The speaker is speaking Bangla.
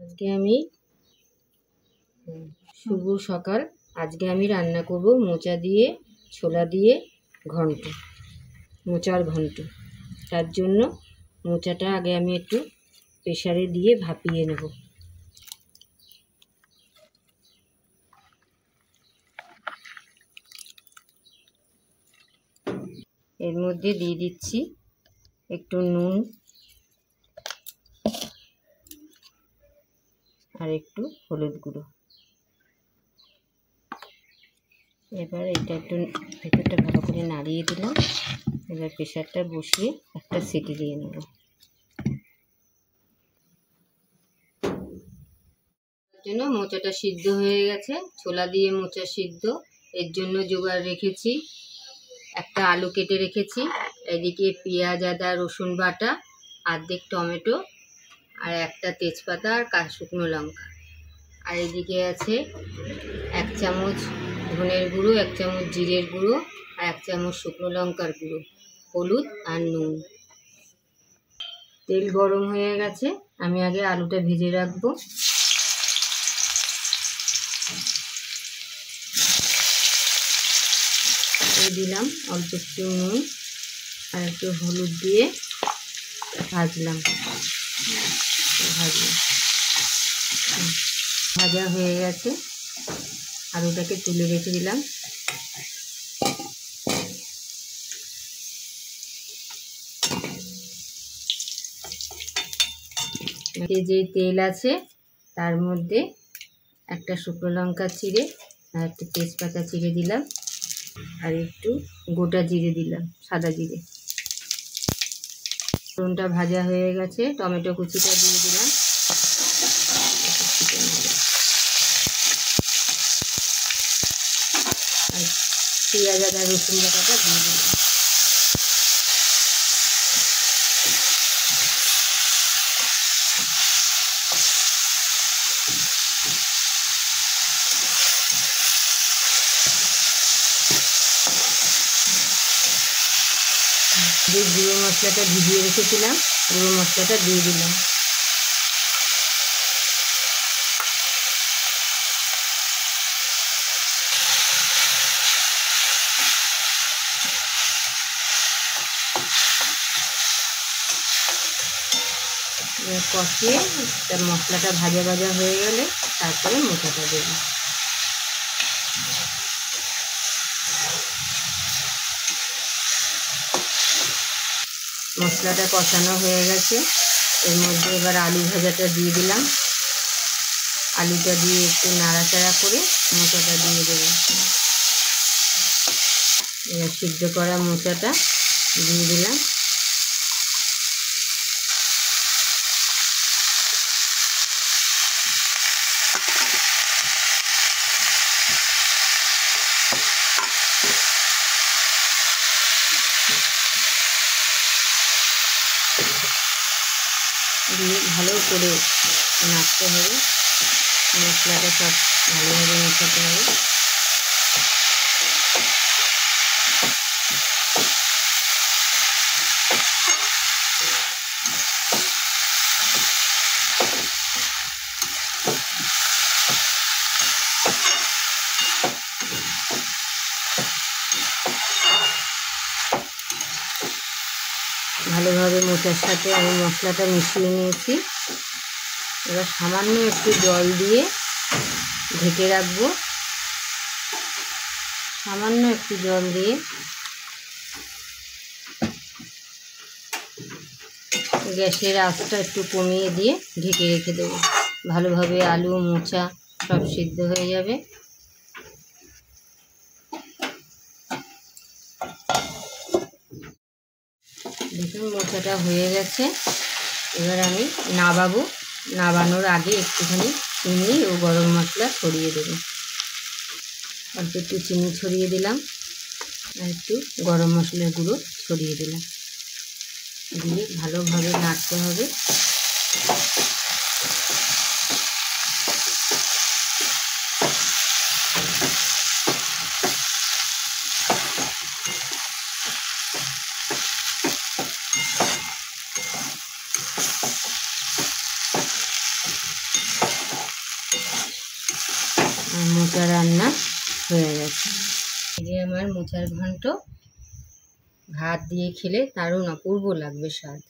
আজকে আমি শুভ সকাল। আজকে আমি রান্না করব মোচা দিয়ে ছোলা দিয়ে ঘন্ট, মোচার ঘন্ট। তার জন্য মোচাটা আগে আমি একটু প্রেসারে দিয়ে ভাপিয়ে নেব। এর মধ্যে দিয়ে দিচ্ছি একটু নুন আর একটু হলুদ গুঁড়ো। এবার এটা একটু ভেতরটা ভালো করে নাড়িয়ে দিলাম। এবার প্রেসারটা বসিয়ে একটা সিটি দিয়ে নেব। জন্য মোচাটা সিদ্ধ হয়ে গেছে, ছোলা দিয়ে মোচা সিদ্ধ। এর জন্য জোগাড় রেখেছি একটা আলু কেটে রেখেছি, এদিকে পেঁয়াজ আদা রসুন বাটা, অর্ধেক টমেটো আর একটা তেজপাতা আর শুকনো লঙ্কা। আর এদিকে আছে 1 চামচ ধনের গুঁড়ো, 1 চামচ জিরের গুঁড়ো আর 1 চামচ শুকনো লঙ্কার গুঁড়ো, হলুদ আর নুন। তেল গরম হয়ে গেছে, আমি আগে আলুটা ভেজে রাখবো। দিলাম অল্প একটু নুন আর একটু হলুদ দিয়ে ভাজলাম। ভাজা হয়ে গেছে, আলুটাকে তুলে রেখে দিলাম। যে তেল আছে তার মধ্যে একটা শুকনো লঙ্কা চিড়ে আর একটা তেজপাতা চিড়ে দিলাম আর একটু গোটা জিরে দিলাম, সাদা জিরে। ফোড়নটা ভাজা হয়ে গেছে, টমেটো কুচিটা দিয়ে দিলাম, আর পেঁয়াজ আদা রসুন বাটাটা দিয়ে দিলাম। যে গুঁড়ো মশলাটা ভিজিয়ে রেখেছিলাম, গুঁড়ো মশলাটা দিয়ে দিলাম। কষিয়ে তার মশলাটা ভাজা ভাজা হয়ে গেলে তারপরে মোচাটা দেব। মশলাটা কষানো হয়ে গেছে, এর মধ্যে এবার আলু ভাজাটা দিয়ে দিলাম। আলুটা দিয়ে একটু নাড়াচাড়া করে মোচাটা দিয়ে দেব। এবার সিদ্ধ করা মোচাটা দিয়ে দিলাম। দিয়ে ভালো করে নাড়তে হবে, মশলাটা সব ভালোভাবে মেশাতে হবে। ভালোভাবে মোচার সাথে আমি মশলাটা মিশিয়ে নিয়েছি। এবার সামান্য একটু জল দিয়ে ঢেকে রাখবো। সামান্য একটু জল দিয়ে গ্যাসের আঁচটা একটু কমিয়ে দিয়ে ঢেকে রেখে দেবো। ভালোভাবে আলু মোচা সব সিদ্ধ হয়ে যাবে। দেখুন মোচাটা হয়ে গেছে। এবার আমি নাবাবো, নাবানোর আগে একটুখানি চিনি ও গরম মশলা ছড়িয়ে দেবো। অল্প একটু চিনি ছড়িয়ে দিলাম আর একটু গরম মশলার গুঁড়ো ছড়িয়ে দিলাম। দিয়ে ভালোভাবে নাড়তে হবে। মোচা রান্না হয়ে গেছে। এই যে আমার মোচার ঘন্ট, ভাত দিয়ে খেলে দারুণ অপূর্ব লাগবে স্বাদ।